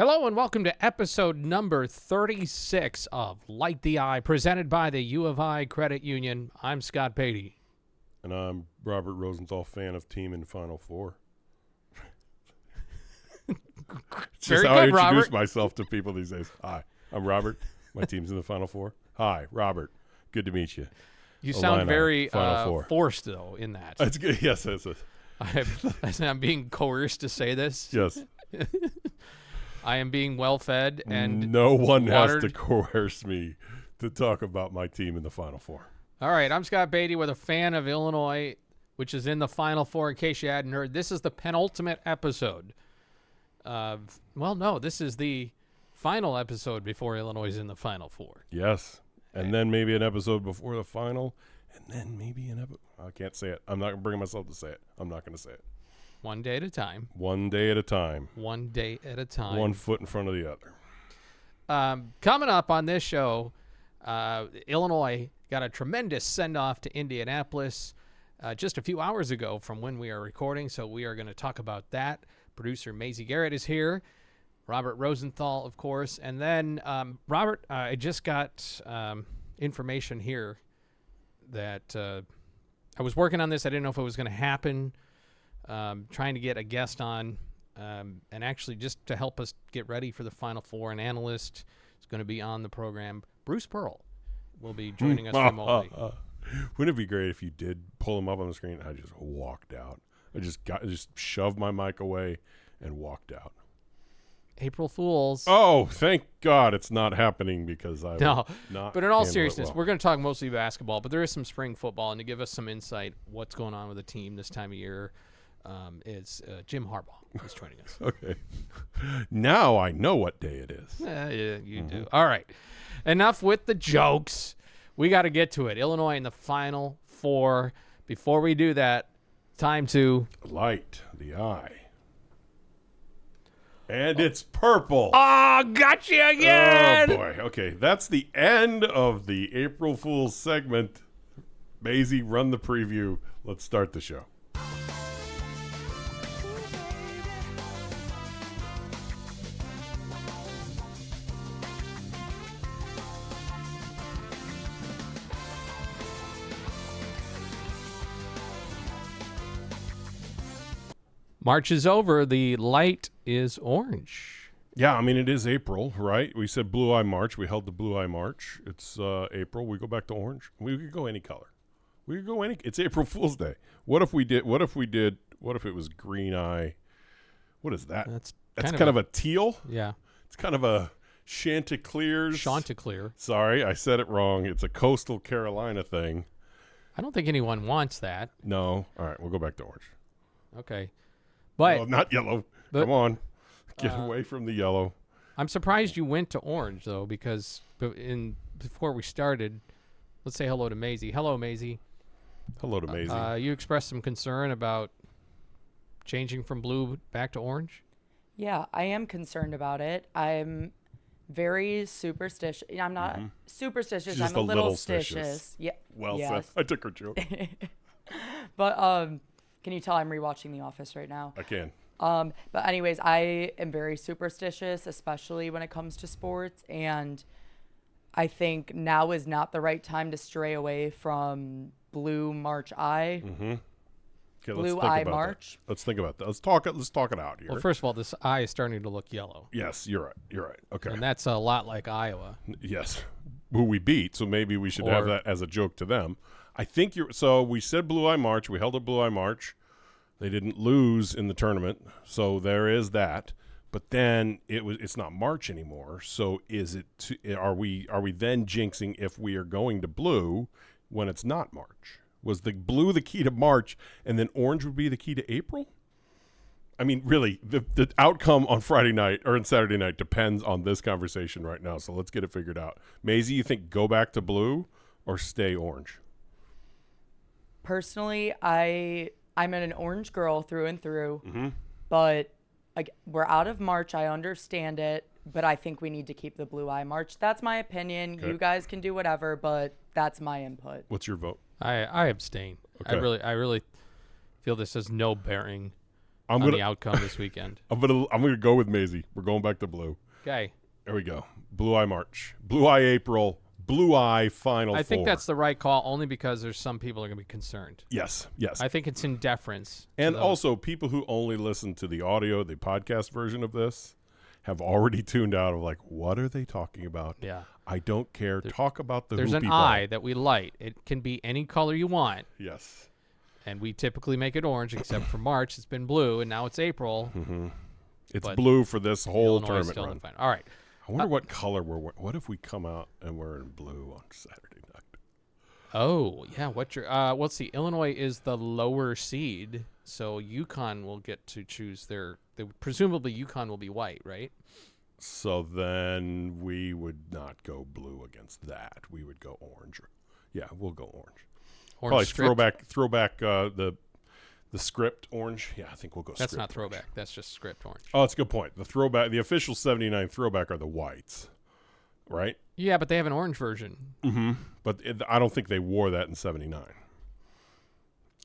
Hello and welcome to episode number 36 of Light the Eye, presented by the U of I Credit Union. I'm Scott Beatty. And I'm Robert Rosenthal, fan of team in Final Four. It's just how I introduce myself to people these days. Hi, I'm Robert. My team's in the Final Four. Hi, Robert. Good to meet you. You sound very forced, though, in that. That's good. Yes, I'm being coerced to say this. Yes. I am being well-fed and no one watered. has to coerce me to talk about my team in the Final Four. All right, I'm Scott Beatty with a fan of Illinois, which is in the Final Four. In case you hadn't heard, this is the penultimate episode of, this is the final episode before Illinois is in the Final Four. Yes, and then maybe an episode before the final, and then maybe an episode. I can't say it. I'm not bringing myself to say it. I'm not going to say it. One day at a time. One day at a time. One day at a time. One foot in front of the other. Coming up on this show, Illinois got a tremendous send-off to Indianapolis just a few hours ago from when we are recording, so we are going to talk about that. Producer Maisie Garrett is here. Robert Rosenthal, of course. And then, Robert, I just got information here that I was working on this. I didn't know if it was going to happen. Trying to get a guest on, and actually just to help us get ready for the Final Four, an analyst is going to be on the program. Bruce Pearl will be joining us remotely. Wouldn't it be great if you did pull him up on the screen? I just walked out. I just shoved my mic away and walked out. April Fools. Oh, thank God it's not happening because I not. But in all seriousness, we're going to talk mostly basketball, but there is some spring football, and to give us some insight what's going on with the team this time of year. Is Jim Harbaugh is joining us. Okay. Now I know what day it is. Yeah, you do. All right. Enough with the jokes. We got to get to it. Illinois in the Final Four. Before we do that, time to light the eye. And it's purple. Oh, got you again. Oh, boy. Okay. That's the end of the April Fool's segment. Maisie, run the preview. Let's start the show. March is over. The light is orange. Yeah, I mean, it is April, right? We said Blue Eye March. We held the Blue Eye March. It's April. We go back to orange. We could go any color. We could go any. It's April Fool's Day. What if it was Green Eye? What is that? That's kind of a teal. Yeah. It's kind of a Chanticleer. Sorry, I said it wrong. It's a coastal Carolina thing. I don't think anyone wants that. No. All right, we'll go back to orange. Okay. But no, not yellow. Come on. Get away from the yellow. I'm surprised you went to orange, though, because before we started, let's say hello to Maisie. Hello, Maisie. Hello to Maisie. You expressed some concern about changing from blue back to orange? Yeah, I am concerned about it. I'm very superstitious. I'm not superstitious. I'm a little stitious. Yeah. Well said. I took her joke. But can you tell I'm rewatching The Office right now? I can. But anyways, I am very superstitious, especially when it comes to sports. And I think now is not the right time to stray away from Blue March Eye. Mm-hmm. Okay, Blue Eye March. Let's think about that. Let's talk it out here. Well, first of all, this eye is starting to look yellow. Yes, you're right. Okay. And that's a lot like Iowa. Yes. Who we beat, so maybe we should have that as a joke to them. I think so we said Blue Eye March. We held a Blue Eye March. They didn't lose in the tournament, so there is that. But then it's not March anymore. So are we then jinxing if we are going to blue when it's not March? Was the blue the key to March, and then orange would be the key to April? I mean, really, the outcome on Friday night or on Saturday night depends on this conversation right now. So let's get it figured out. Maisie, you think go back to blue or stay orange? Personally, I'm an orange girl through and through, but we're out of March. I understand it, but I think we need to keep the Blue Eye March. That's my opinion. Okay. You guys can do whatever, but that's my input. What's your vote? I abstain. Okay. I really feel this has no bearing on the outcome this weekend. I'm gonna go with Maisie. We're going back to blue. Okay. There we go. Blue Eye March. Blue Eye April. Blue Eye Final Four. I think that's the right call, only because there's some people are going to be concerned. Yes. I think it's in deference. And also, people who only listen to the audio, the podcast version of this, have already tuned out of like, what are they talking about? Yeah. I don't care. Talk about the There's an hoopy eye ball. that we light. It can be any color you want. Yes. And we typically make it orange, except for March. It's been blue, and now it's April. Mm-hmm. It's But blue for this whole Illinois tournament still run. in the final. All right. I wonder what color we're wearing. What if we come out and we're in blue on Saturday night? Oh, yeah. What's your let's see. Illinois is the lower seed, so UConn will get to choose presumably UConn will be white, right? So then we would not go blue against that. We would go orange. Yeah, we'll go orange. Probably throwback the script orange. Yeah, I think we'll go That's script not throwback. orange. That's just script orange. Oh, that's a good point. The official 79 throwback are the whites, right? Yeah, but they have an orange version. Mm-hmm. But I don't think they wore that in 79.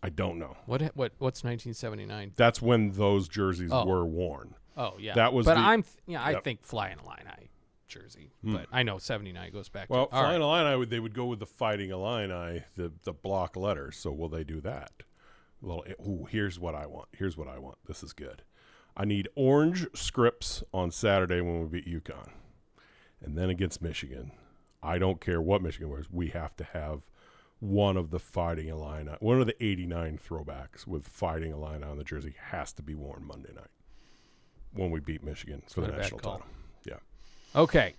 I don't know. What's 1979? That's when those jerseys were worn. Oh, yeah. That was but the- I think Flying Illini jersey. But I know 79 goes back Well, to all Flying right. Illini, they would go with the Fighting Illini, the block letters. So will they do that? Well, here's what I want. This is good. I need orange scripts on Saturday when we beat UConn. And then against Michigan. I don't care what Michigan wears. We have to have one of the Fighting Illini, one of the 89 throwbacks with Fighting Illini on the jersey has to be worn Monday night when we beat Michigan for the national title. Yeah. Okay.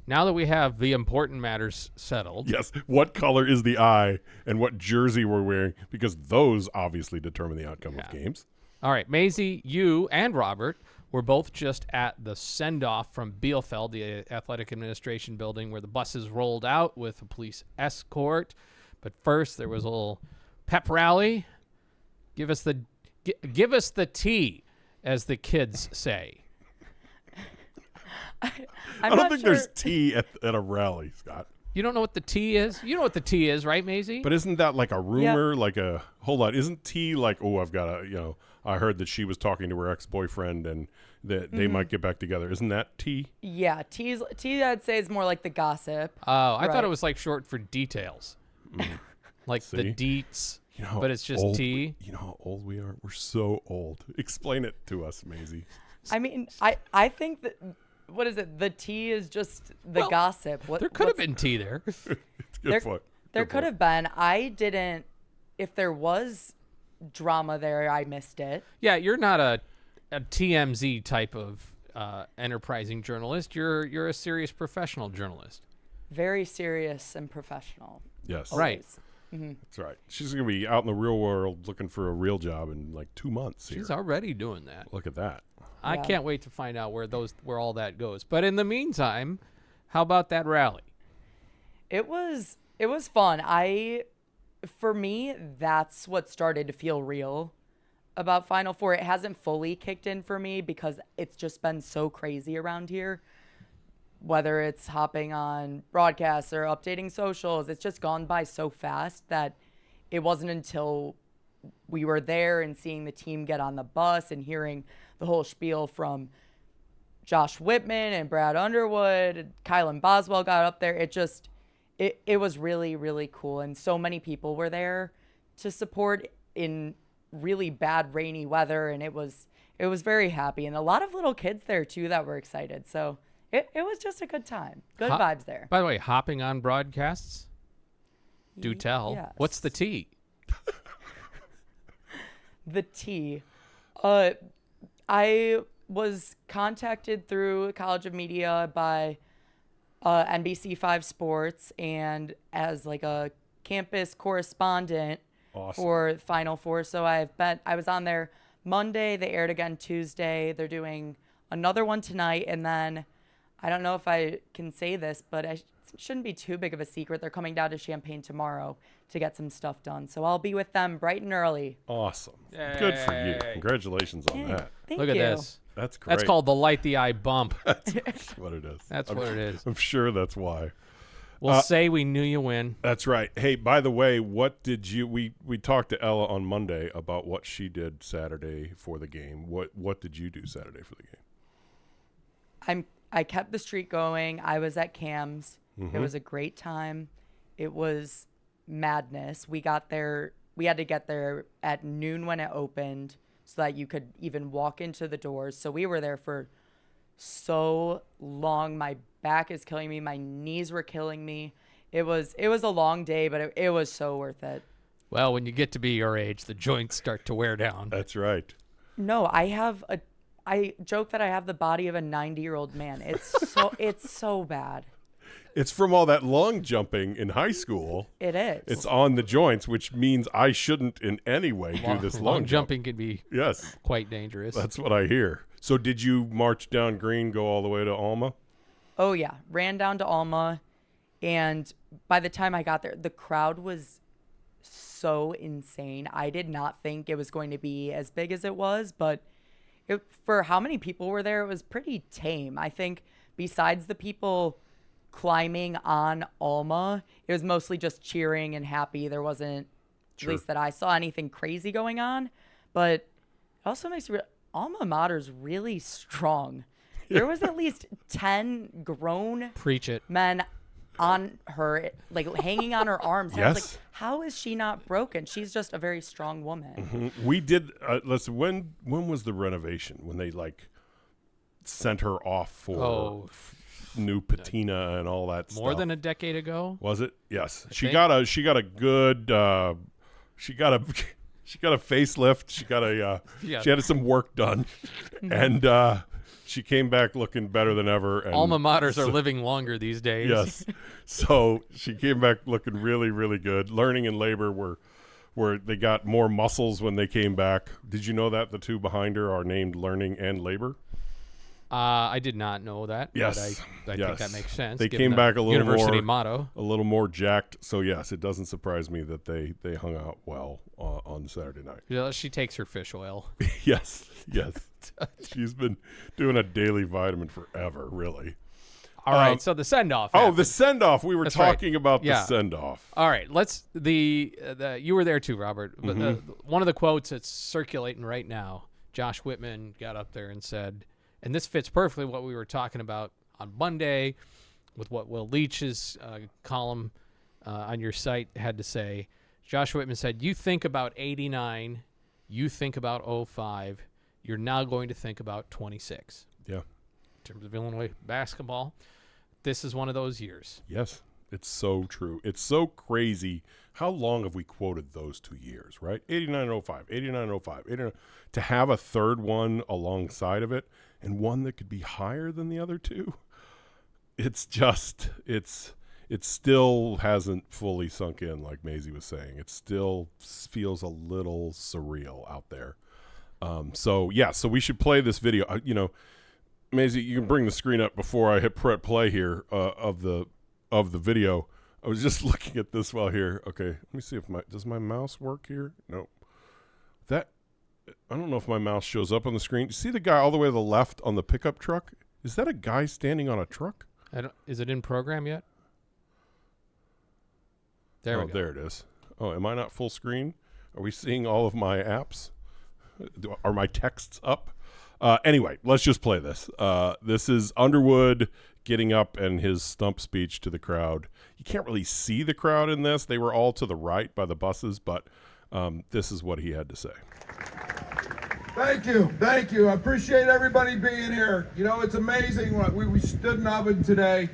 Now that we have the important matters settled. Yes. What color is the eye and what jersey we're wearing? Because those obviously determine the outcome of games. All right. Maisie, you and Robert were both just at the send-off from Bielefeld, the athletic administration building, where the buses rolled out with a police escort. But first, there was a little pep rally. Give us the tea, as the kids say. I don't think there's tea at a rally, Scott. You don't know what the tea is? You know what the tea is, right, Maisie? But isn't that like a rumor? Yeah. Hold on. Isn't tea like, I've got I heard that she was talking to her ex-boyfriend and that they might get back together. Isn't that tea? Yeah, tea I'd say is more like the gossip. Oh, I thought it was like short for details. Like See? the deets, but it's just tea. You know how old we are? We're so old. Explain it to us, Maisie. I mean, I think that, what is it? The tea is just the gossip. There could have been tea there. It's a good point. There could have been. I didn't. If there was drama there, I missed it. Yeah, you're not a TMZ type of enterprising journalist. You're a serious professional journalist. Very serious and professional. Yes. Right. Mm-hmm. That's right. She's going to be out in the real world looking for a real job in like 2 months here. She's already doing that. Look at that. I can't wait to find out where all that goes. But in the meantime, how about that rally? It was fun. For me, that's what started to feel real about Final Four. It hasn't fully kicked in for me because it's just been so crazy around here. Whether it's hopping on broadcasts or updating socials, it's just gone by so fast that it wasn't until we were there and seeing the team get on the bus and hearing the whole spiel from Josh Whitman and Brad Underwood, Kylan Boswell got up there. It was really, really cool. And so many people were there to support in really bad rainy weather. And it was very happy. And a lot of little kids there too that were excited. So it was just a good time. Good vibes there. By the way, hopping on broadcasts? Do tell. Yes. What's the tea? The tea. I was contacted through College of Media by NBC5 Sports and as like a campus correspondent for Final Four. So I was on there Monday. They aired again Tuesday. They're doing another one tonight. And then I don't know if I can say this, but it shouldn't be too big of a secret. They're coming down to Champaign tomorrow to get some stuff done. So I'll be with them bright and early. Awesome. Good for you. Congratulations on that. Thank Look you. at this. That's great. That's called the light the eye bump. That's what it is. That's what it is. I'm sure that's why. We'll say we knew you win. That's right. Hey, by the way, what did you? We talked to Ella on Monday about what she did Saturday for the game. What did you do Saturday for the game? I kept the streak going. I was at Cam's. It was a great time. It was madness. We got there. We had to get there at noon when it opened so that you could even walk into the doors. So we were there for so long. My back is killing me. My knees were killing me. It was a long day, but it was so worth it. Well, when you get to be your age, the joints start to wear down. That's right. No, I joke that I have the body of a 90-year-old man. It's so bad. It's from all that long jumping in high school. It is. It's on the joints, which means I shouldn't in any way do this long jumping can be quite dangerous. That's what I hear. So did you march down Green, go all the way to Alma? Oh, yeah. Ran down to Alma, and by the time I got there, the crowd was so insane. I did not think it was going to be as big as it was, but for how many people were there, it was pretty tame. I think besides the people climbing on Alma, it was mostly just cheering and happy. There wasn't, at least that I saw, anything crazy going on. But it also makes me Alma Mater's really strong. There was at least 10 grown men on her, like hanging on her arms. And I was like, how is she not broken? She's just a very strong woman. We did, listen, when was the renovation? When they like sent her off for new patina and all that stuff? More than a decade ago? Was it? Yes. She got a good, she got a facelift. She had some work done. And, she came back looking better than ever. And Alma Maters are living longer these days. Yes. So she came back looking really, really good. Learning and labor were they got more muscles when they came back. Did you know that the two behind her are named Learning and Labor? I did not know that. Yes. But I think that makes sense. They came back a little university more motto. A little more jacked. So yes, it doesn't surprise me that they hung out well on Saturday night. Yeah, she takes her fish oil. Yes. She's been doing a daily vitamin forever, really. All right, so the send-off. The send-off. We were talking about the send-off. All right, you were there too, Robert. But one of the quotes that's circulating right now, Josh Whitman got up there and said, and this fits perfectly what we were talking about on Monday with what Will Leach's column on your site had to say. Josh Whitman said, you think about 89, you think about 05, you're now going to think about 26. Yeah. In terms of Illinois basketball, this is one of those years. Yes, it's so true. It's so crazy. How long have we quoted those 2 years, right? 89-05, 89-05, 89. To have a third one alongside of it and one that could be higher than the other two, it still hasn't fully sunk in, like Maisie was saying. It still feels a little surreal out there. So we should play this video. Maisie, you can bring the screen up before I hit play here of the video. I was just looking at this while here. Okay, let me see if does my mouse work here? No. I don't know if my mouse shows up on the screen. You see the guy all the way to the left on the pickup truck? Is that a guy standing on a truck? Is it in program yet? There we go. There it is. Oh, am I not full screen? Are we seeing all of my apps? Are my texts up? Anyway, let's just play this. This is Underwood getting up and his stump speech to the crowd. You can't really see the crowd in this. They were all to the right by the buses, but this is what he had to say. Thank you. I appreciate everybody being here. It's amazing. We stood in Oven today,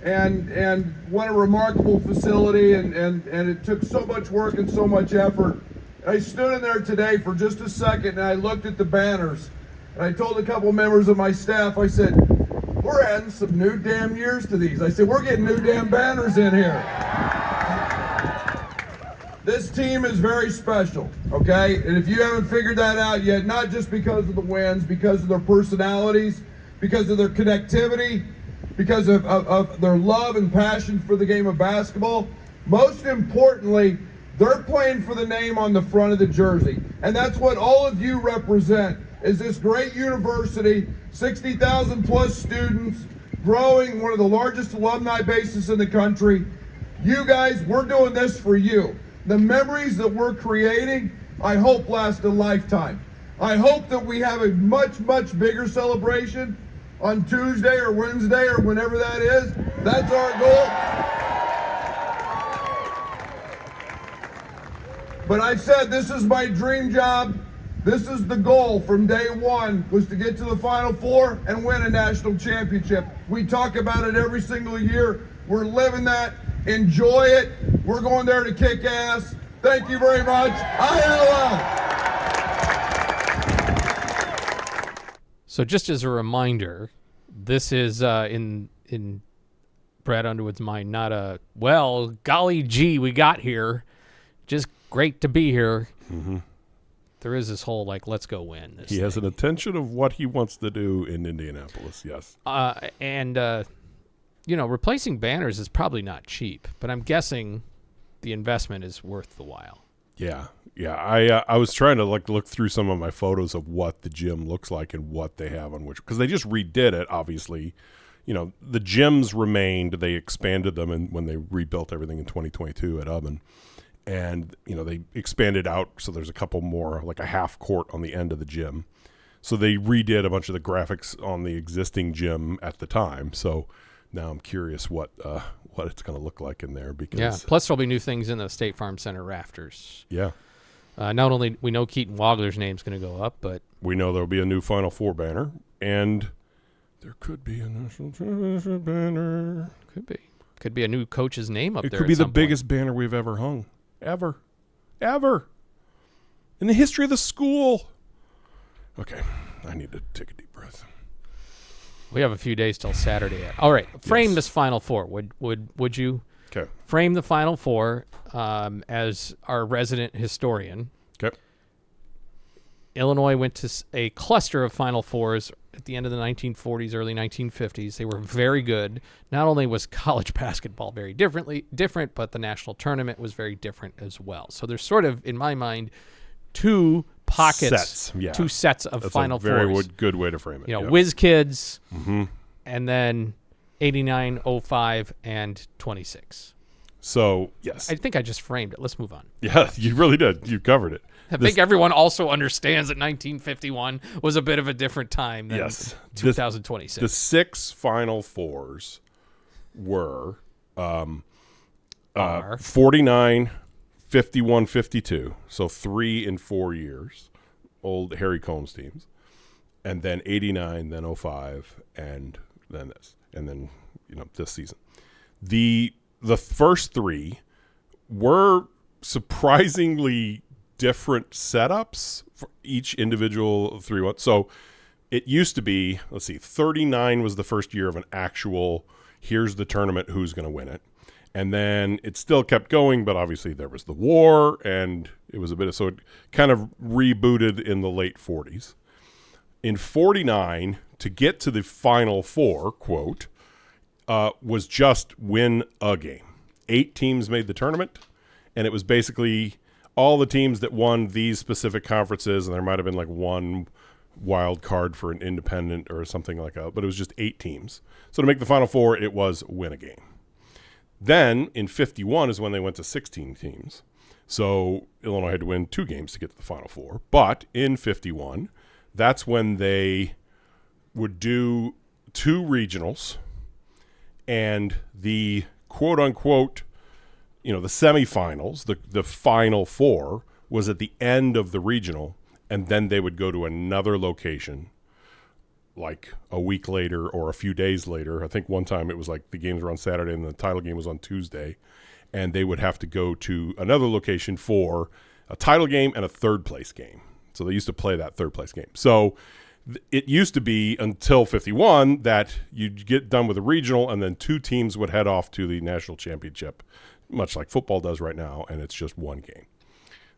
and what a remarkable facility, and it took so much work and so much effort. I stood in there today for just a second, and I looked at the banners, and I told a couple members of my staff, I said, we're adding some new damn years to these. I said, we're getting new damn banners in here. This team is very special, okay? And if you haven't figured that out yet, not just because of the wins, because of their personalities, because of their connectivity, because of their love and passion for the game of basketball, most importantly, they're playing for the name on the front of the jersey. And that's what all of you represent, is this great university, 60,000 plus students, growing, one of the largest alumni bases in the country. You guys, we're doing this for you. The memories that we're creating, I hope last a lifetime. I hope that we have a much, much bigger celebration on Tuesday or Wednesday or whenever that is. That's our goal. But I said this is my dream job. This is the goal from day one, was to get to the Final Four and win a national championship. We talk about it every single year. We're living that. Enjoy it. We're going there to kick ass. Thank you very much. ILL. So just as a reminder, this is in Brad Underwood's mind, not a, well, golly gee, we got here. Just great to be here. Mm-hmm. There is this whole, like, let's go win. He has an intention of what he wants to do in Indianapolis, yes. Replacing banners is probably not cheap, but I'm guessing the investment is worth the while. Yeah. I was trying to look through some of my photos of what the gym looks like and what they have on which, because they just redid it, obviously. The gyms remained. They expanded them and when they rebuilt everything in 2022 at Ubben. And, they expanded out, so there's a couple more, like a half court on the end of the gym. So they redid a bunch of the graphics on the existing gym at the time. So now I'm curious what it's going to look like in there. Because plus there'll be new things in the State Farm Center rafters. Yeah. Not only we know Keaton Wagler's name's going to go up, but we know there'll be a new Final Four banner, and there could be a national championship banner. Could be a new coach's name up there. It could be the biggest banner we've ever hung. Ever. In the history of the school. Okay, I need to take a deep breath. We have a few days till Saturday. All right, frame this Final Four. Would you frame the Final Four as our resident historian? Okay. Illinois went to a cluster of Final Fours at the end of the 1940s, early 1950s. They were very good. Not only was college basketball very different, but the national tournament was very different as well. So there's sort of, in my mind, two pockets, two sets of Final Fours. That's a very good way to frame it. Whiz Kids, and then 89, 05, and 26. So, yes. I think I just framed it. Let's move on. Yeah, you really did. You covered it. I think everyone also understands that 1951 was a bit of a different time than 2026. The 6 Final Fours were 49, 51, 52. So 3 in 4 years. Old Harry Combs teams. And then 89, then 05, and then this. And then, this season. The first 3 were surprisingly different setups for each individual 3-1. So it used to be, 39 was the first year of an actual, here's the tournament, who's going to win it. And then it still kept going, but obviously there was the war, and it was a bit of, so it kind of rebooted in the late 40s. In 49, to get to the Final Four, quote, was just win a game. 8 teams made the tournament, and it was basically all the teams that won these specific conferences, and there might have been like one wild card for an independent or something like that, but it was just 8 teams. So to make the Final Four, it was win a game. Then in 51 is when they went to 16 teams. So Illinois had to win 2 games to get to the Final Four. But in 51, that's when they would do 2 regionals, and the quote-unquote, the semifinals, the Final Four, was at the end of the regional, and then they would go to another location like a week later or a few days later. I think one time it was like the games were on Saturday and the title game was on Tuesday, and they would have to go to another location for a title game and a third-place game. So they used to play that third-place game. So it used to be until 51 that you'd get done with a regional, and then 2 teams would head off to the national championship, much like football does right now, and it's just 1 game.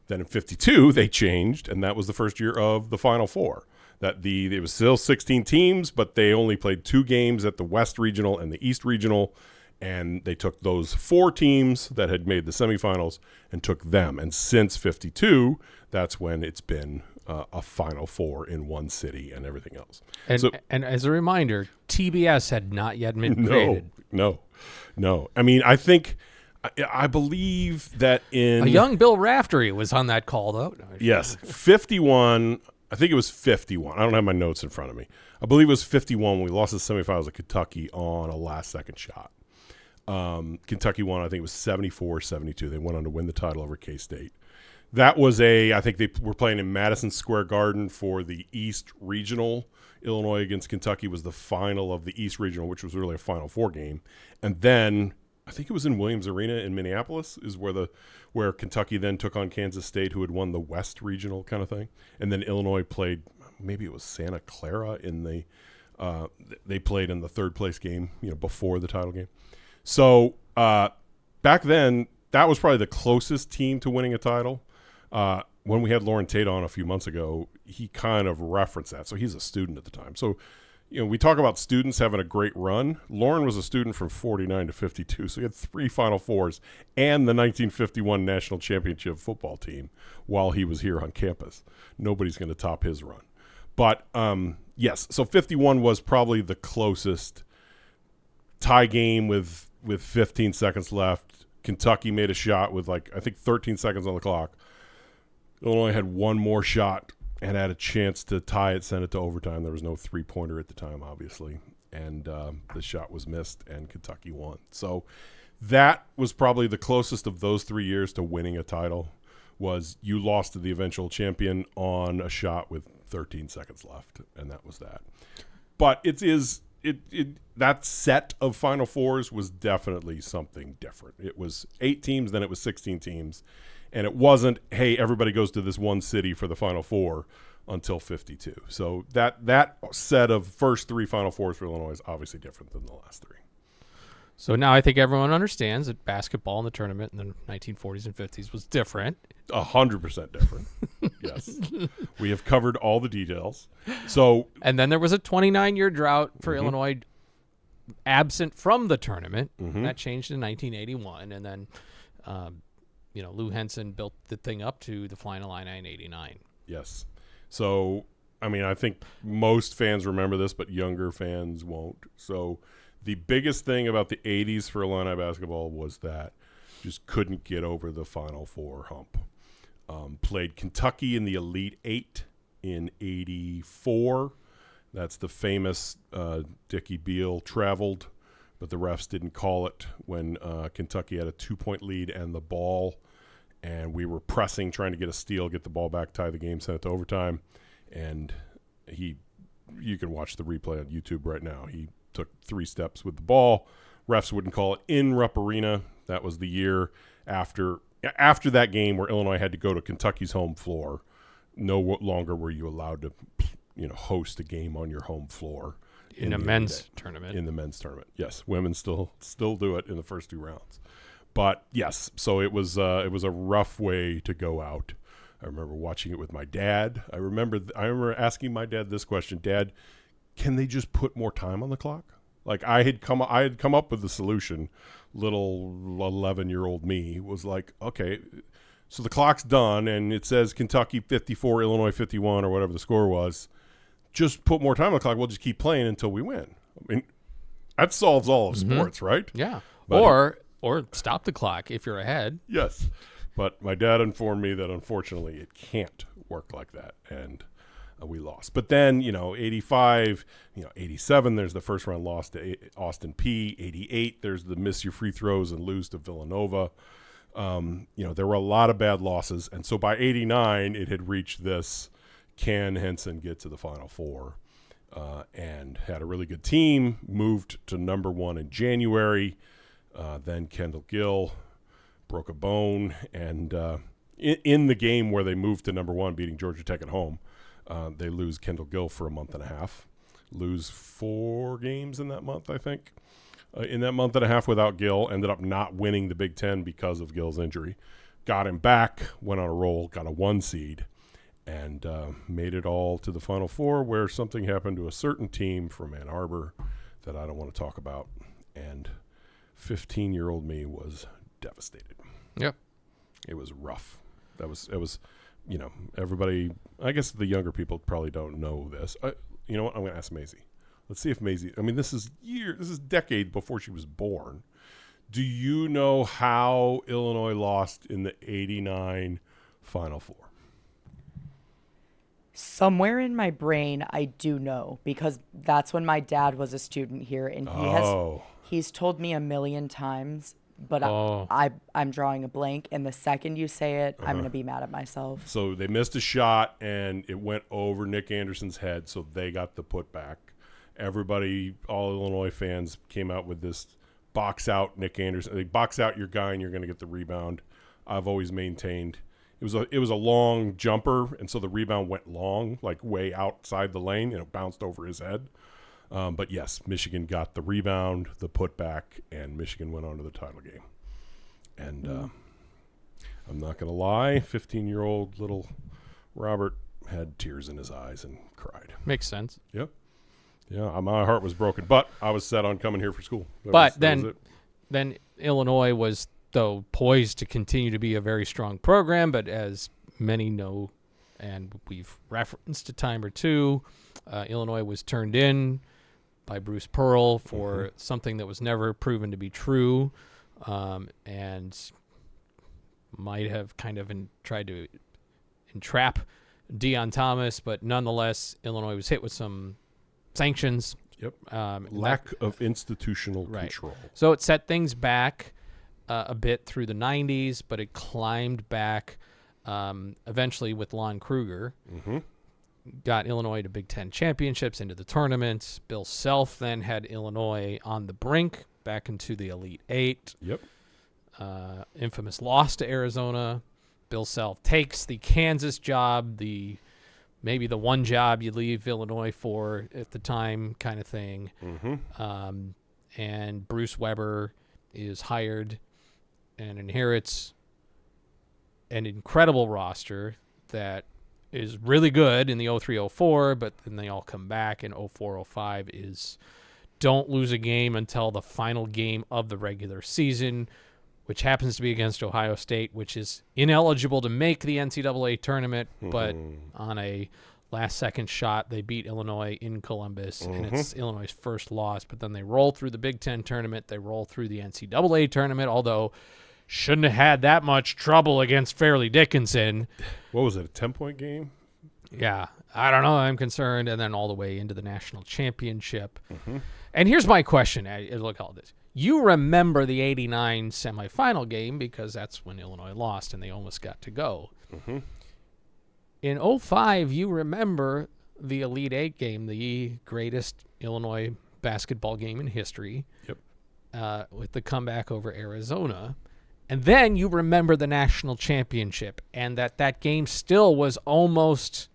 Then in 52, they changed, and that was the first year of the Final Four. It was still 16 teams, but they only played 2 games at the West Regional and the East Regional, and they took those 4 teams that had made the semifinals and took them. And since 52, that's when it's been a Final Four in one city and everything else. And as a reminder, TBS had not yet been created. No. I mean, I believe that A young Bill Raftery was on that call, though. No, yes, 51. I think it was 51. I don't have my notes in front of me. I believe it was 51 when we lost the semifinals at Kentucky on a last-second shot. Kentucky won, I think it was 74-72. They went on to win the title over K-State. That was I think they were playing in Madison Square Garden for the East Regional. Illinois against Kentucky was the final of the East Regional, which was really a Final Four game. And then I think it was in Williams Arena in Minneapolis is where Kentucky then took on Kansas State, who had won the West Regional kind of thing. And then Illinois played, maybe it was Santa Clara they played in the third place game, before the title game. So back then, that was probably the closest team to winning a title. When we had Lauren Tate on a few months ago, he kind of referenced that. So he's a student at the time. So, we talk about students having a great run. Lauren was a student from 49 to 52. So he had 3 Final Fours and the 1951 National Championship football team while he was here on campus. Nobody's going to top his run. But, yes, so 51 was probably the closest tie game with 15 seconds left. Kentucky made a shot with, I think 13 seconds on the clock. Illinois had one more shot and had a chance to tie it, send it to overtime. There was no three-pointer at the time, obviously. And the shot was missed, and Kentucky won. So that was probably the closest of those 3 years to winning a title, was you lost to the eventual champion on a shot with 13 seconds left, and that was that. But that set of Final Fours was definitely something different. It was 8 teams, then it was 16 teams. And it wasn't, hey, everybody goes to this one city for the Final Four until 52. So that set of first 3 Final Fours for Illinois is obviously different than the last 3. So now I think everyone understands that basketball in the tournament in the 1940s and 50s was different. 100% different. Yes. We have covered all the details. So, and then there was a 29-year drought for Illinois absent from the tournament. That changed in 1981. And then Lou Henson built the thing up to the Flying Illini in 89. Yes. So, I mean, I think most fans remember this, but younger fans won't. So the biggest thing about the 80s for Illini basketball was that just couldn't get over the Final Four hump. Played Kentucky in the Elite Eight in 84. That's the famous Dickie Beal traveled, but the refs didn't call it when Kentucky had a 2-point lead and the ball, and we were pressing, trying to get a steal, get the ball back, tie the game, send it to overtime. And you can watch the replay on YouTube right now. He took 3 steps with the ball. Refs wouldn't call it in Rupp Arena. That was the year after that game where Illinois had to go to Kentucky's home floor. No longer were you allowed to host a game on your home floor. In a men's tournament. In the men's tournament, yes. Women still do it in the first 2 rounds. But, yes, so it was a rough way to go out. I remember watching it with my dad. I remember asking my dad this question: Dad, can they just put more time on the clock? Like, I had come up with the solution. Little 11-year-old me was like, okay, so the clock's done, and it says Kentucky 54, Illinois 51, or whatever the score was. Just put more time on the clock. We'll just keep playing until we win. I mean, that solves all of sports, right? Yeah. But or stop the clock if you're ahead. Yes. But my dad informed me that unfortunately it can't work like that, and we lost. But then, 85, 87, there's the first round loss to Austin Peay. 88, there's the miss your free throws and lose to Villanova. There were a lot of bad losses, and so by 89, it had reached this: can Henson get to the Final Four? And had a really good team, moved to number 1 in January. Then Kendall Gill broke a bone, and in the game where they moved to number 1, beating Georgia Tech at home, they lose Kendall Gill for a month and a half, lose 4 games in that month, I think. In that month and a half without Gill, ended up not winning the Big Ten because of Gill's injury. Got him back, went on a roll, got a 1 seed, and made it all to the Final Four, where something happened to a certain team from Ann Arbor that I don't want to talk about. And 15-year-old me was devastated. Yep. It was rough. It was everybody, I guess the younger people probably don't know this. You know what? I'm going to ask Maisie. Let's see if Maisie, this is decade before she was born. Do you know how Illinois lost in the 89 Final Four? Somewhere in my brain, I do know, because that's when my dad was a student here, and he's told me a million times, but I'm drawing a blank, and the second you say it, I'm going to be mad at myself. So they missed a shot, and it went over Nick Anderson's head, so they got the putback. Everybody, all Illinois fans, came out with this box out Nick Anderson. They box out your guy, and you're going to get the rebound. I've always maintained it was a long jumper, and so the rebound went long, like way outside the lane, and it bounced over his head. But yes, Michigan got the rebound, the putback, and Michigan went on to the title game. And I'm not going to lie, 15-year-old little Robert had tears in his eyes and cried. Makes sense. Yep. Yeah, my heart was broken, but I was set on coming here for school. Then Illinois was, though, poised to continue to be a very strong program, but as many know, and we've referenced a time or two, Illinois was turned in by Bruce Pearl for something that was never proven to be true, and might have kind of tried to entrap Deion Thomas, but nonetheless, Illinois was hit with some sanctions. Yep. Lack of institutional control. So it set things back a bit through the 90s, but it climbed back eventually with Lon Kruger. Got Illinois to Big Ten championships, into the tournament. Bill Self then had Illinois on the brink, back into the Elite Eight. Yep. Infamous loss to Arizona. Bill Self takes the Kansas job, maybe the one job you leave Illinois for at the time kind of thing. And Bruce Weber is hired and inherits an incredible roster that is really good in the 03-04, but then they all come back, and 04-05 is don't lose a game until the final game of the regular season, which happens to be against Ohio State, which is ineligible to make the NCAA tournament, but on a last-second shot, they beat Illinois in Columbus, and it's Illinois' first loss. But then they roll through the Big Ten tournament. They roll through the NCAA tournament, although shouldn't have had that much trouble against Fairleigh Dickinson. What was it, a 10-point game? Yeah, I don't know. I'm concerned. And then all the way into the national championship. And here's my question. Look at all this. You remember the 89 semifinal game because that's when Illinois lost and they almost got to go. In 05, you remember the Elite Eight game, the greatest Illinois basketball game in history. Yep. With the comeback over Arizona. And then you remember the national championship, and that game still was almost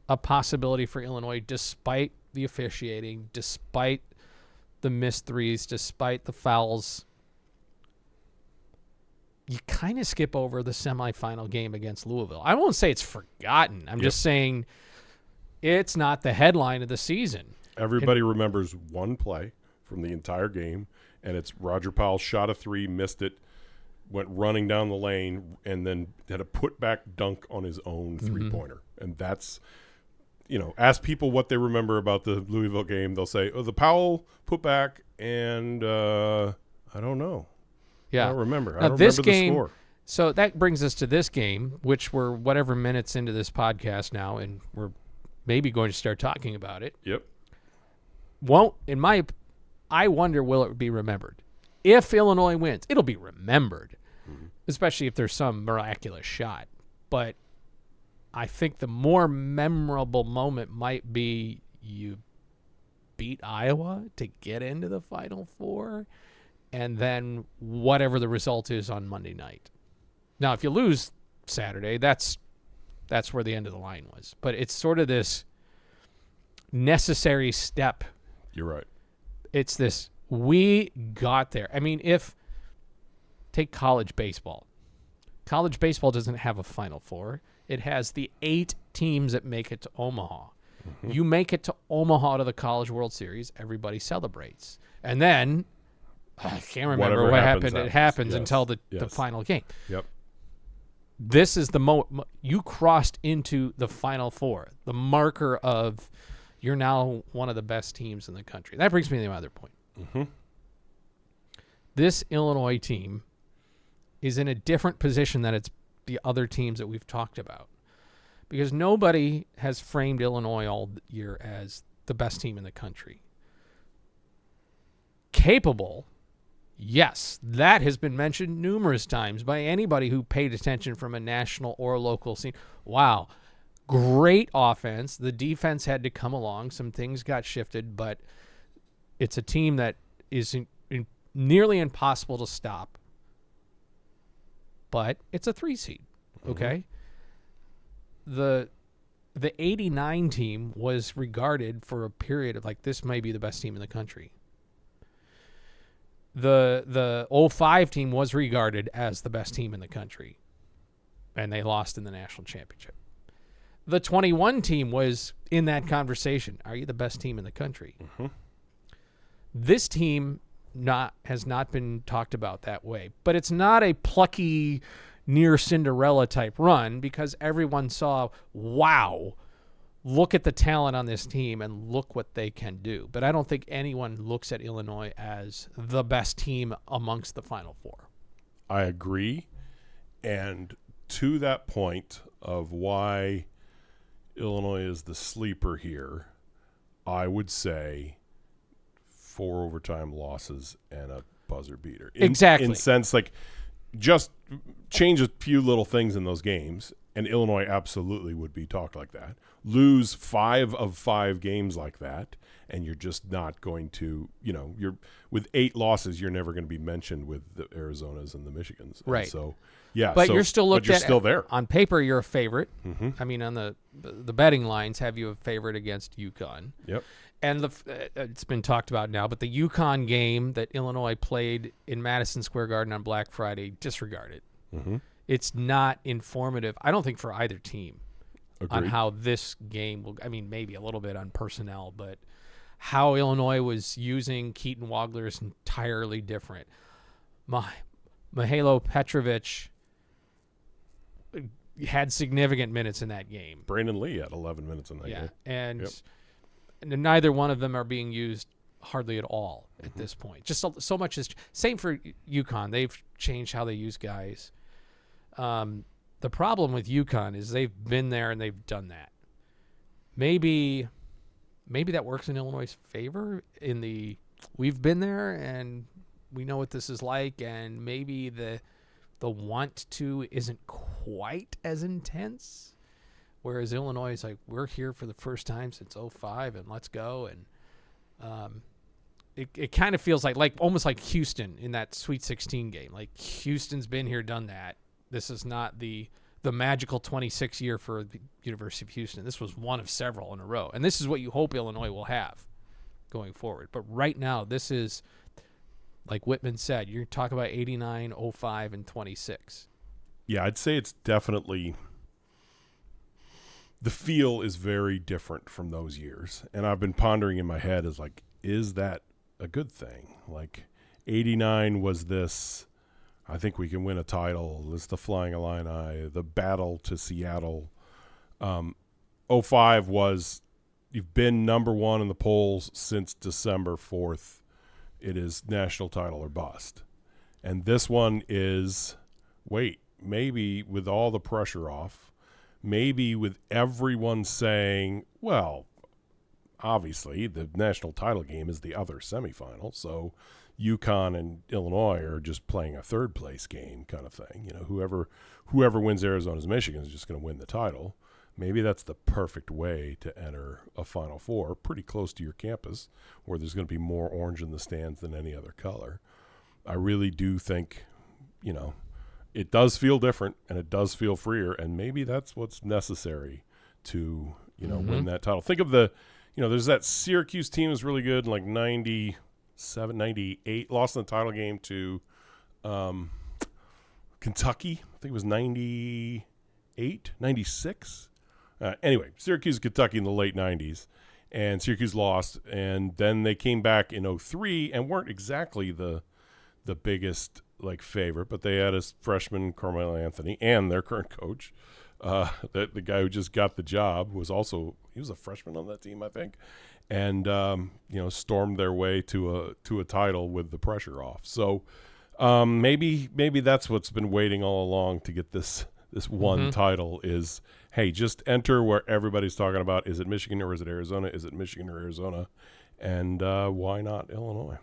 a possibility for Illinois, despite the officiating, despite the missed threes, despite the fouls. You kind of skip over the semifinal game against Louisville. I won't say it's forgotten. I'm just saying it's not the headline of the season. Everybody remembers one play from the entire game, and it's Roger Powell shot a three, missed it, went running down the lane, and then had a putback dunk on his own three-pointer. And that's, ask people what they remember about the Louisville game. They'll say, the Powell putback, and I don't know. Yeah. I don't remember. Now, I don't remember the score. So that brings us to this game, which we're whatever minutes into this podcast now, and we're maybe going to start talking about it. Yep. I wonder, will it be remembered? If Illinois wins, it'll be remembered, especially if there's some miraculous shot. But I think the more memorable moment might be you beat Iowa to get into the Final Four, and then whatever the result is on Monday night. Now, if you lose Saturday, that's where the end of the line was. But it's sort of this necessary step. You're right. It's this, we got there. I mean, take college baseball. College baseball doesn't have a Final Four. It has the 8 teams that make it to Omaha. You make it to Omaha to the College World Series, everybody celebrates. And then, I can't remember what happened. It happens until the final game. Yep. This is the you crossed into the Final Four, the marker of you're now one of the best teams in the country. That brings me to the other point. Mm-hmm. This Illinois team is in a different position than it's the other teams that we've talked about, because nobody has framed Illinois all year as the best team in the country. Capable, yes, that has been mentioned numerous times by anybody who paid attention from a national or local scene. Wow, great offense. The defense had to come along. Some things got shifted, but it's a team that is nearly impossible to stop. But it's a 3 seed, okay? The 89 team was regarded for a period of like, this may be the best team in the country. The 05 team was regarded as the best team in the country, and they lost in the national championship. The 21 team was in that conversation. Are you the best team in the country? Mm-hmm. This team has not been talked about that way, but it's not a plucky near Cinderella type run, because everyone saw, wow, look at the talent on this team and look what they can do. But I don't think anyone looks at Illinois as the best team amongst the Final Four. I agree. And to that point of why Illinois is the sleeper here, I would say 4 overtime losses and a buzzer beater. Exactly. In sense, like, just change a few little things in those games, and Illinois absolutely would be talked like that. Lose 5 of 5 games like that, and you're just not going to, you're with 8 losses, you're never going to be mentioned with the Arizonas and the Michigans. And right. so, yeah. But you're still looked but you're at still there. On paper, you're a favorite. Mm-hmm. I mean, on the betting lines, have you a favorite against UConn? Yep. And it's been talked about now, but the UConn game that Illinois played in Madison Square Garden on Black Friday, disregarded. Mm-hmm. It's not informative, I don't think, for either team. Agreed. On how this game will, I mean, maybe a little bit on personnel, but how Illinois was using Keaton Wagler is entirely different. Mihailo Petrovic had significant minutes in that game. Brandon Lee had 11 minutes in that game. And neither one of them are being used hardly at all at this point. Just so much is same for UConn. They've changed how they use guys. The problem with UConn is they've been there and they've done that. Maybe that works in Illinois' favor we've been there and we know what this is like, and maybe the want to isn't quite as intense. Whereas Illinois is like, we're here for the first time since 05 and let's go. And it kind of feels like almost like Houston in that Sweet 16 game. Like, Houston's been here, done that. This is not the magical 26 year for the University of Houston. This was one of several in a row. And this is what you hope Illinois will have going forward. But right now, this is, like Whitman said, you're talking about 89, 05, and 26. Yeah, I'd say it's definitely – the feel is very different from those years. And I've been pondering in my head is that a good thing? Like, 89 was this – I think we can win a title. It's the Flying Illini, the battle to Seattle. 05 was, you've been number 1 in the polls since December 4th. It is national title or bust. And this one is, maybe with all the pressure off, maybe with everyone saying, well, obviously the national title game is the other semifinal, so UConn and Illinois are just playing a third place game kind of thing. Whoever wins Arizona's Michigan is just going to win the title. Maybe that's the perfect way to enter a Final Four, pretty close to your campus, where there's going to be more orange in the stands than any other color. I really do think, it does feel different and it does feel freer, and maybe that's what's necessary to, win that title. Think of there's that Syracuse team is really good in like 97, 98, lost in the title game to Kentucky. I think it was 98, 96. Anyway, Syracuse, Kentucky in the late 90s, and Syracuse lost, and then they came back in 03 and weren't exactly the the biggest favorite, but they had a freshman Carmelo Anthony and their current coach. The guy who just got the job was he was a freshman on that team, I think, and stormed their way to a title with the pressure off. So maybe that's what's been waiting all along to get this one title is, hey, just enter where everybody's talking about. Is it Michigan or is it Arizona? Is it Michigan or Arizona? And why not Illinois?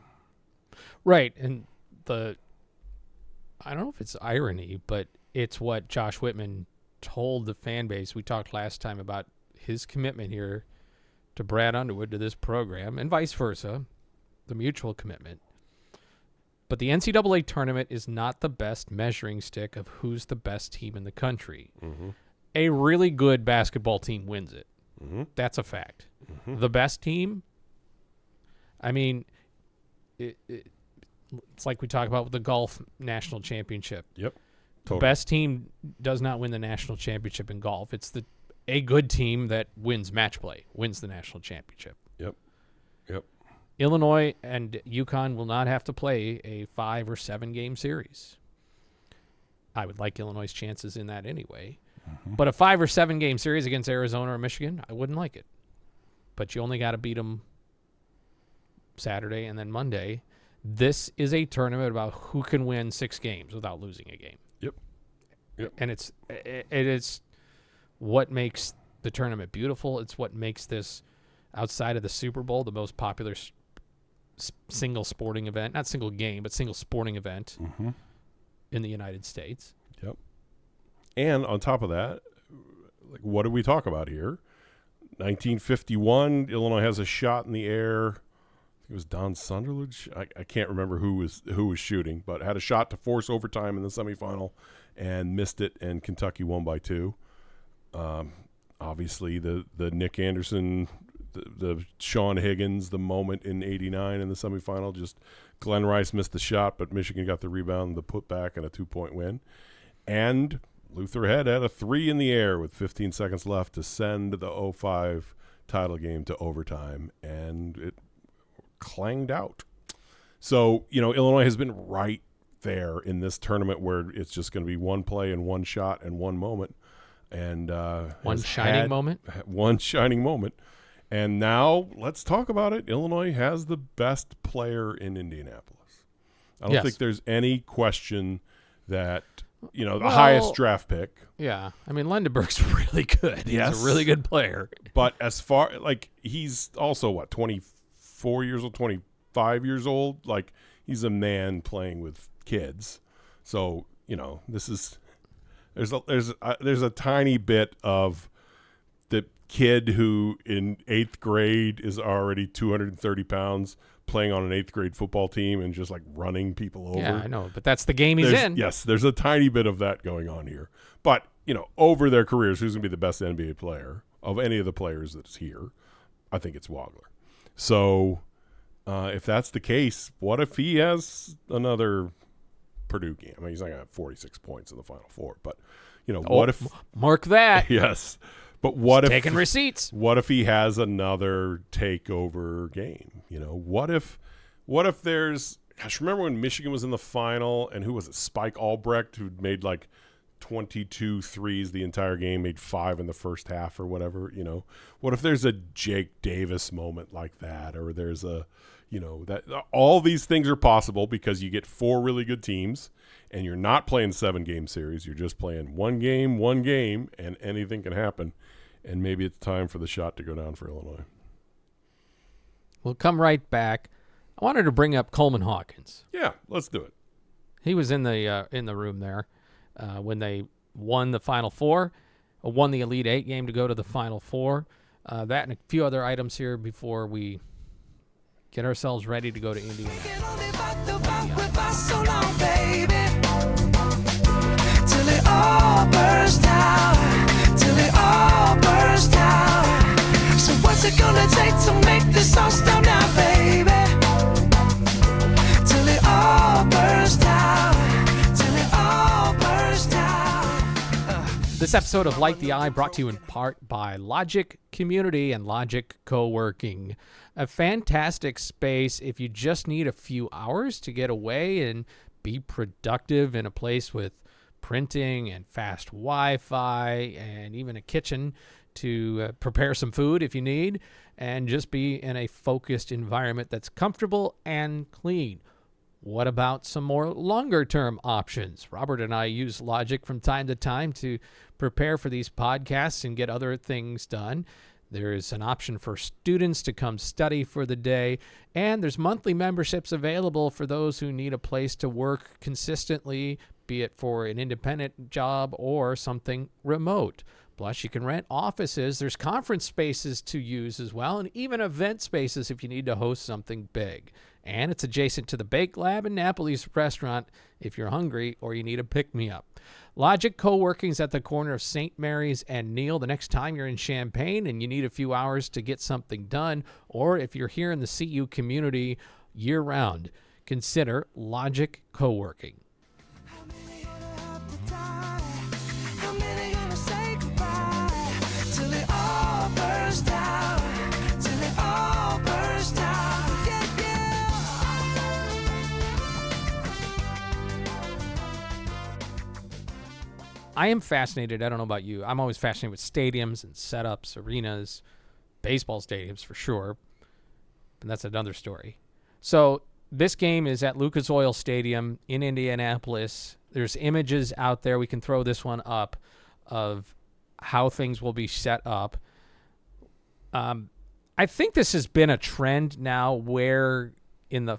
Right, and I don't know if it's irony, but it's what Josh Whitman told the fan base. We talked last time about his commitment here to Brad Underwood, to this program, and vice versa, the mutual commitment. But the NCAA tournament is not the best measuring stick of who's the best team in the country. Mm-hmm. A really good basketball team wins it. Mm-hmm. That's a fact. Mm-hmm. The best team, I mean, it's like we talk about with the golf national championship. Yep. Totally. The best team does not win the national championship in golf. It's a good team that wins match play, wins the national championship. Yep. Illinois and UConn will not have to play a 5 or 7 game series. I would like Illinois' chances in that anyway. Mm-hmm. But a 5 or 7 game series against Arizona or Michigan, I wouldn't like it. But you only got to beat them Saturday and then Monday. This is a tournament about who can win 6 games without losing a game. Yep. And it is what makes the tournament beautiful. It's what makes this, outside of the Super Bowl, the most popular single sporting event, not single game, but single sporting event in the United States. Yep. And on top of that, what did we talk about here? 1951, Illinois has a shot in the air. It was Don Sunderledge. I can't remember who was shooting, but had a shot to force overtime in the semifinal and missed it, and Kentucky won by 2. Obviously, the Nick Anderson, the Sean Higgins, the moment in '89 in the semifinal. Just Glenn Rice missed the shot, but Michigan got the rebound, the putback, and a 2-point win. And Luther Head had a 3 in the air with 15 seconds left to send the 05 title game to overtime, and it clanged out. So, Illinois has been right there in this tournament where it's just going to be one play and one shot and one moment. And one shining moment. One shining moment. And now let's talk about it. Illinois has the best player in Indianapolis. I don't think there's any question that, the highest draft pick. Yeah. I mean, Lindenberg's really good. He's a really good player. But as far, he's also, 24 years old, 25 years old? He's a man playing with kids. So, this is, there's a tiny bit of the kid who in 8th grade is already 230 pounds playing on an 8th grade football team and just running people over. Yeah, I know, but that's the game he's in. Yes, there's a tiny bit of that going on here. But, over their careers, who's going to be the best NBA player of any of the players that's here? I think it's Wagler. So, if that's the case, what if he has another Purdue game? I mean, he's not going to have 46 points in the Final Four, but, what if... Mark that. Yes. But what if taking receipts? What if he has another takeover game? What if there's? Gosh, remember when Michigan was in the final and who was it? Spike Albrecht, who made 22 threes the entire game, made 5 in the first half or whatever. What if there's a Jake Davis moment like that, or there's a, that all these things are possible because you get 4 really good teams. And you're not playing 7-game series. You're just playing one game, and anything can happen. And maybe it's time for the shot to go down for Illinois. We'll come right back. I wanted to bring up Coleman Hawkins. Yeah, let's do it. He was in the room there when they won the Final Four, won the Elite 8 game to go to the Final Four. That and a few other items here before we get ourselves ready to go to Indiana. Till it all burst out. So what's it gonna take to make this all stop now, baby? Till it all burst out. The This episode of Light the Eye brought to you in part by Logic Community and Logic Co-working, a fantastic space if you just need a few hours to get away and be productive in a place with printing and fast Wi-Fi and even a kitchen to prepare some food if you need, and just be in a focused environment that's comfortable and clean. What about some more longer-term options? Robert and I use Logic from time to time to prepare for these podcasts and get other things done. There's an option for students to come study for the day, and there's monthly memberships available for those who need a place to work consistently, be it for an independent job or something remote. Plus, you can rent offices. There's conference spaces to use as well, and even event spaces if you need to host something big. And it's adjacent to the Bake Lab and Napoli's restaurant if you're hungry or you need a pick-me-up. Logic Co-working is at the corner of St. Mary's and Neal. The next time you're in Champaign and you need a few hours to get something done, or if you're here in the CU community year-round, consider Logic Co-working. I am fascinated. I don't know about you. I'm always fascinated with stadiums and setups, arenas, baseball stadiums for sure. But that's another story. So this game is at Lucas Oil Stadium in Indianapolis. There's images out there. We can throw this one up of how things will be set up. I think this has been a trend now where in the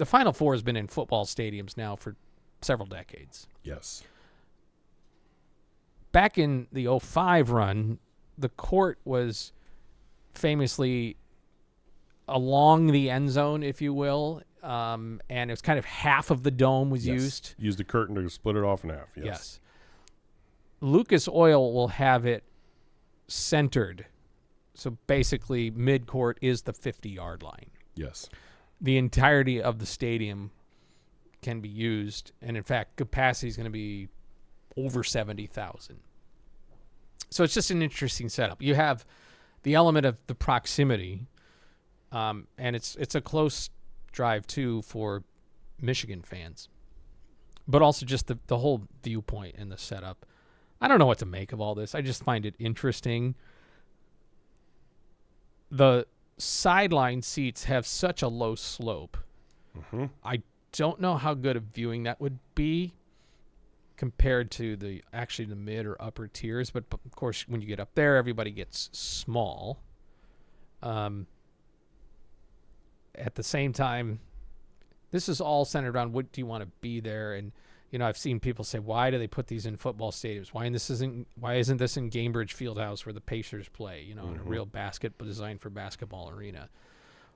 Final Four has been in football stadiums now for several decades. Yes. Back in the 2005 run, the court was famously along the end zone, if you will, and it was kind of half of the dome was used. Used a curtain to split it off in half, Yes. Lucas Oil will have it centered. So basically, mid-court is the 50-yard line. Yes. The entirety of the stadium can be used, and in fact, capacity is going to be over 70,000. So it's just an interesting setup. You have the element of the proximity, and it's a close drive too for Michigan fans, but also just the whole viewpoint and the setup. I don't know what to make of all this. I just find it interesting. The sideline seats have such a low slope. Mm-hmm. I don't know how good of viewing that would be compared to the mid or upper tiers, but of course when you get up there everybody gets small. At the same time, this is all centered around what do you want to be there, and I've seen people say, why do they put these in football stadiums? Why isn't this in Gainbridge Fieldhouse where the Pacers play, in a real designed for basketball arena?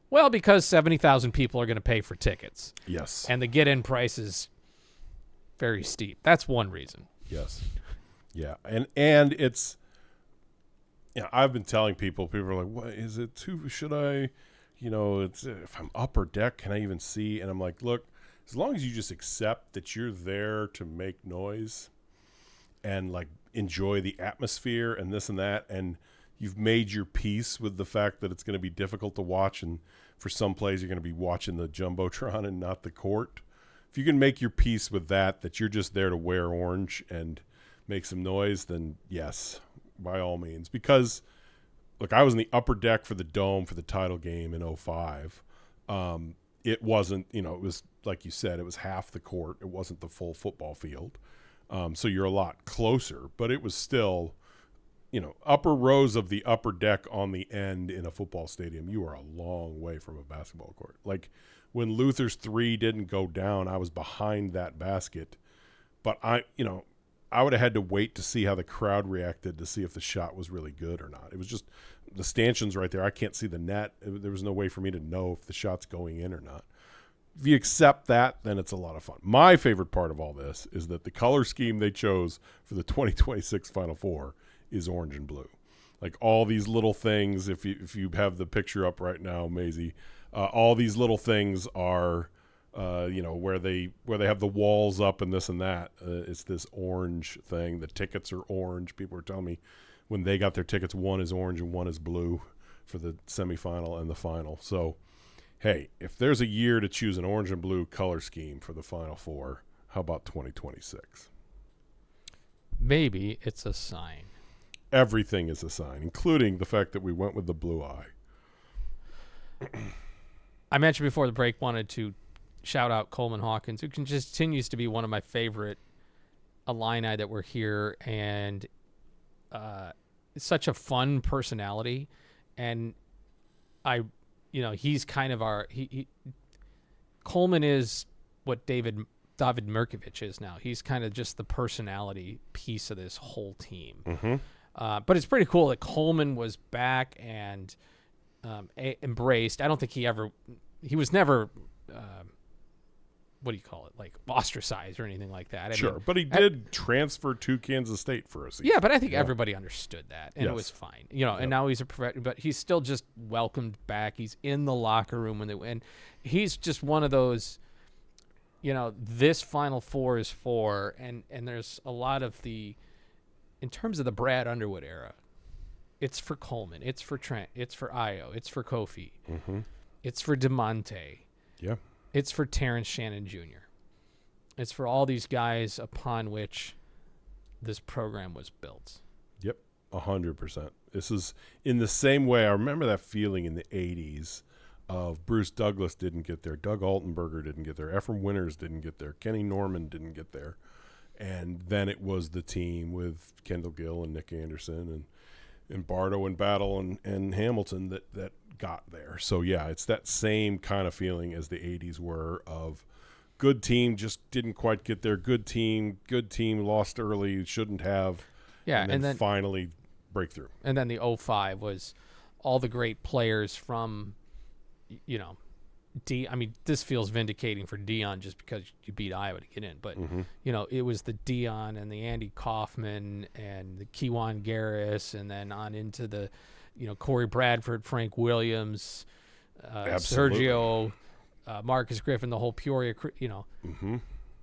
Well, because 70,000 people are going to pay for tickets. Yes. And the get-in price is very steep. That's one reason. Yes. Yeah. And it's, I've been telling people are like, what is it too? Should I, it's, if I'm upper deck, can I even see? And I'm like, look, as long as you just accept that you're there to make noise and like enjoy the atmosphere and this and that, and you've made your peace with the fact that it's going to be difficult to watch, and for some plays you're going to be watching the Jumbotron and not the court. If you can make your peace with that you're just there to wear orange and make some noise, then yes, by all means. Because, look, I was in the upper deck for the Dome for the title game in 2005. It wasn't, it was, like you said, it was half the court. It wasn't the full football field. So you're a lot closer. But it was still, upper rows of the upper deck on the end in a football stadium. You are a long way from a basketball court. Like, when Luther's three didn't go down, I was behind that basket. But I would have had to wait to see how the crowd reacted to see if the shot was really good or not. It was just the stanchions right there. I can't see the net. There was no way for me to know if the shot's going in or not. If you accept that, then it's a lot of fun. My favorite part of all this is that the color scheme they chose for the 2026 Final Four is orange and blue. Like all these little things, if you have the picture up right now, Maisie, all these little things are where they have the walls up and this and that. It's this orange thing. The tickets are orange. People are telling me when they got their tickets, one is orange and one is blue for the semifinal and the final. So, hey, if there's a year to choose an orange and blue color scheme for the Final Four, how about 2026? Maybe it's a sign. Everything is a sign, including the fact that we went with the blue eye. I mentioned before the break, wanted to shout out Coleman Hawkins, who continues to be one of my favorite Illini that were here, and such a fun personality. And he's kind of Coleman is what David Mirkovich is now. He's kind of just the personality piece of this whole team. Mm-hmm. But it's pretty cool that Coleman was back and embraced. I don't think he was never, what do you call it, like ostracized or anything like that. I mean, But he did transfer to Kansas State for a season. Yeah, but I think everybody understood that, and Yes. it was fine. And now he's a professional, but he's still just welcomed back. He's in the locker room when they win. He's just one of those, this Final Four is for, and there's a lot of in terms of the Brad Underwood era, it's for Coleman, it's for Trent, it's for Ayo, it's for Kofi, it's for DeMonte, it's for Terrence Shannon Jr. It's for all these guys upon which this program was built. Yep, 100%. This is in the same way. I remember that feeling in the 80s of Bruce Douglas didn't get there, Doug Altenberger didn't get there, Ephraim Winters didn't get there, Kenny Norman didn't get there. And then it was the team with Kendall Gill and Nick Anderson and Bardo and Battle and Hamilton that got there. So, yeah, it's that same kind of feeling as the 80s were of good team, just didn't quite get there. Good team, lost early, shouldn't have. Yeah, and then finally breakthrough. And then the 05 was all the great players from, this feels vindicating for Dion just because you beat Iowa to get in. But, it was the Dion and the Andy Kaufman and the Kejuan Garris, and then on into the, Corey Bradford, Frank Williams, Sergio, Marcus Griffin, the whole Peoria,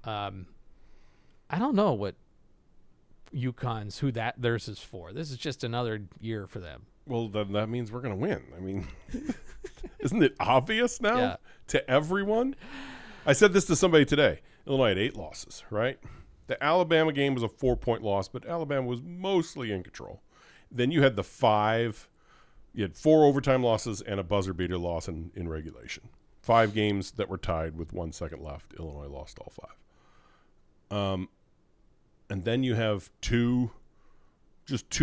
I don't know what UConn's, theirs is for. This is just another year for them. Well, then that means we're going to win. I mean, isn't it obvious now to everyone? I said this to somebody today. Illinois had 8 losses, right? The Alabama game was a 4-point loss, but Alabama was mostly in control. Then you had you had 4 overtime losses and a buzzer beater loss in regulation. 5 games that were tied with 1 second left. Illinois lost all 5. And then you have 2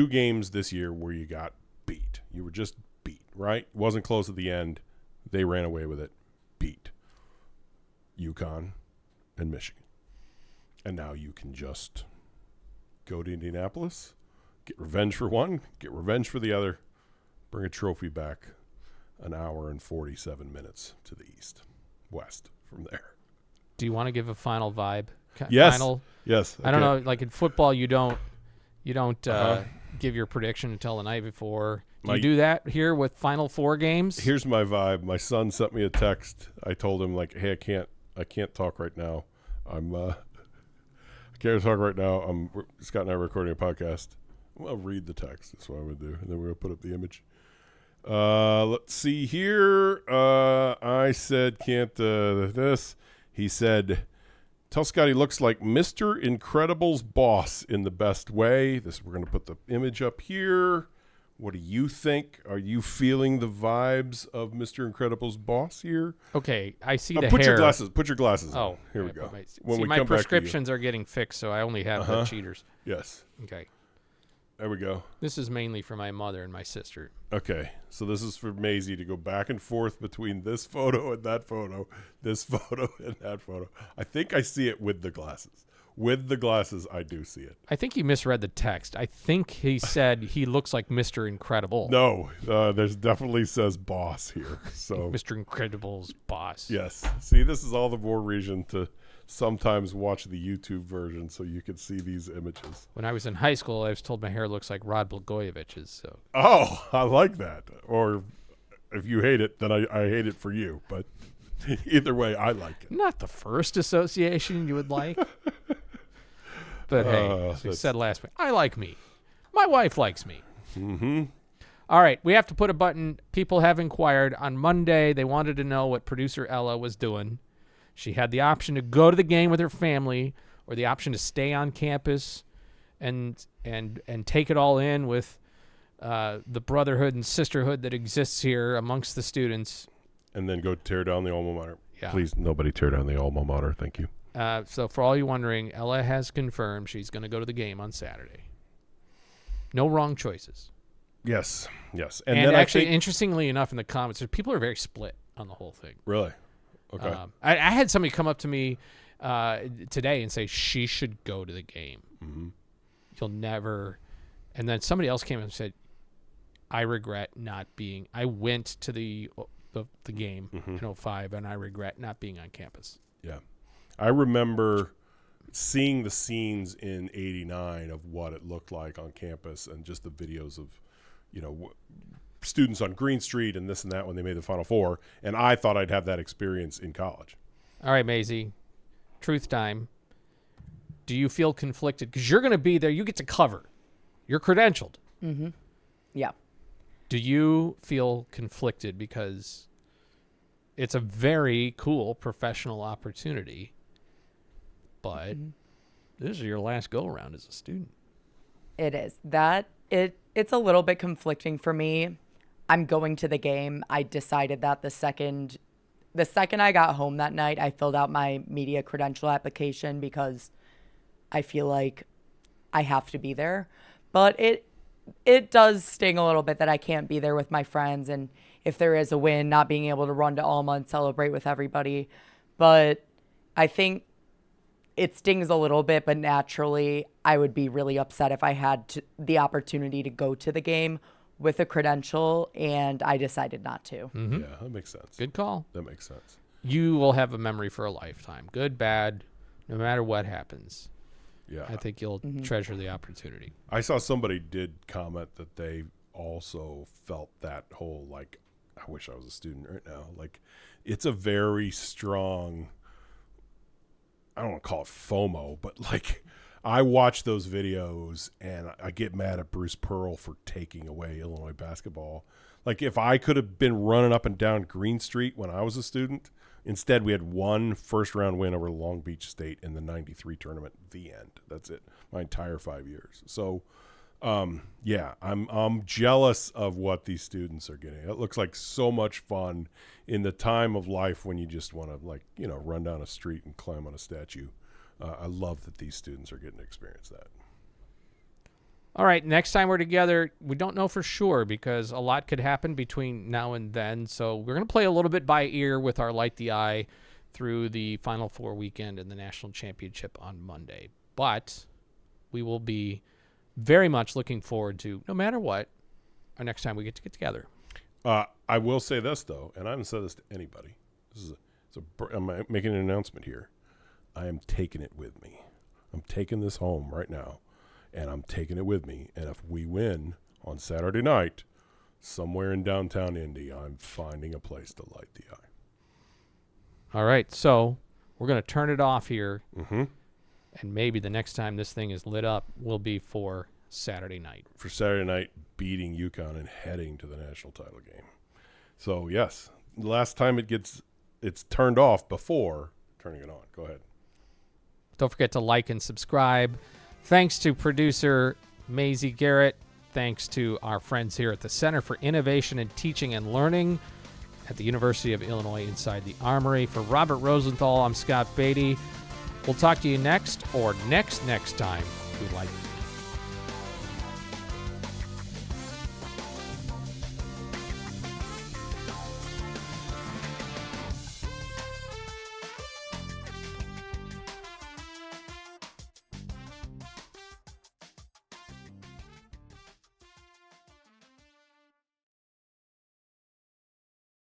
games this year where you got beat. You were just beat, right? It wasn't close at the end. They ran away with it. Beat UConn and Michigan. And now you can just go to Indianapolis, get revenge for one, get revenge for the other, bring a trophy back an hour and 47 minutes to the west from there. Do you want to give a final vibe? Yes. Yes. I don't know. Like in football, you don't give your prediction until the night before. Do you do that here with Final Four games? Here's my vibe. My son sent me a text. I told him hey, I can't talk right now. I can't talk right now. Scott and I are recording a podcast. I'll read the text. That's what I'm gonna do, and then we're gonna put up the image. Let's see here. I said can't this. He said, tell Scott he looks like Mr. Incredible's boss in the best way. We're going to put the image up here. What do you think? Are you feeling the vibes of Mr. Incredible's boss here? Okay, I see the put hair. Put your glasses on. Oh, here we go. My prescriptions are getting fixed, so I only have the cheaters. Yes. Okay. There we go. This is mainly for my mother and my sister. Okay, so this is for Maisie to go back and forth between this photo and that photo, this photo and that photo. I think I see it with the glasses. With the glasses, I do see it. I think he misread the text. I think he said he looks like Mr. Incredible. No, there's definitely says boss here. So Mr. Incredible's boss. Yes. See, this is all the more reason to sometimes watch the YouTube version so you can see these images. When I was in high school, I was told my hair looks like Rod Blagojevich's. So. Oh, I like that. Or if you hate it, then I hate it for you. But Either way, I like it. Not the first association you would like. But hey, as we said last week, I like me. My wife likes me. Mm-hmm. All right, we have to put a button. People have inquired. On Monday, they wanted to know what producer Ella was doing. She had the option to go to the game with her family or the option to stay on campus and take it all in with the brotherhood and sisterhood that exists here amongst the students. And then go tear down the alma mater. Yeah. Please, nobody tear down the alma mater. Thank you. So for all you wondering, Ella has confirmed she's going to go to the game on Saturday. No wrong choices. Yes. And And then actually, I think, interestingly enough, in the comments, people are very split on the whole thing. really? Okay. I had somebody come up to me today and say she should go to the game. Mm-hmm. You'll never. And then somebody else came and said, I regret not being. I went to the game in 2005, and I regret not being on campus. Yeah. I remember seeing the scenes in '89 of what it looked like on campus and just the videos of, students on Green Street and this and that when they made the Final Four. And I thought I'd have that experience in college. All right, Maisie, truth time. Do you feel conflicted? Because you're going to be there. You get to cover. You're credentialed. Mm-hmm. Yeah. Do you feel conflicted because it's a very cool professional opportunity, but this is your last go-around as a student? It is. It's a little bit conflicting for me. I'm going to the game. I decided that the second I got home that night, I filled out my media credential application because I feel like I have to be there. But it does sting a little bit that I can't be there with my friends, and if there is a win, not being able to run to Alma and celebrate with everybody. But I think it stings a little bit, but naturally I would be really upset if I had the opportunity to go to the game with a credential and I decided not to. Mm-hmm. Yeah, that makes sense. Good call. That makes sense. You will have a memory for a lifetime. Good, bad, no matter what happens. Yeah. I think you'll treasure the opportunity. I saw somebody did comment that they also felt that whole, like, I wish I was a student right now. Like, it's a very strong, I don't want to call it FOMO, but like, I watch those videos and I get mad at Bruce Pearl for taking away Illinois basketball. Like, if I could have been running up and down Green Street when I was a student, instead we had one first-round win over Long Beach State in the 93 tournament, the end. That's it, my entire 5 years. So, yeah, I'm jealous of what these students are getting. It looks like so much fun in the time of life when you just want to, like, run down a street and climb on a statue. I love that these students are getting to experience that. All right, next time we're together, we don't know for sure because a lot could happen between now and then. So we're going to play a little bit by ear with our Light the Eye through the Final Four weekend and the National Championship on Monday. But we will be very much looking forward to, no matter what, our next time we get together. I will say this, though, and I haven't said this to anybody. I'm making an announcement here. I am taking it with me. I'm taking this home right now, and I'm taking it with me. And if we win on Saturday night, somewhere in downtown Indy, I'm finding a place to light the eye. All right, so we're going to turn it off here, Mm-hmm. and maybe the next time this thing is lit up will be for Saturday night. For Saturday night, beating UConn and heading to the national title game. So, yes, the last time it's turned off before turning it on. Go ahead. Don't forget to like and subscribe. Thanks to producer Maisie Garrett. Thanks to our friends here at the Center for Innovation in Teaching and Learning at the University of Illinois inside the Armory. For Robert Rosenthal, I'm Scott Beatty. We'll talk to you next time we light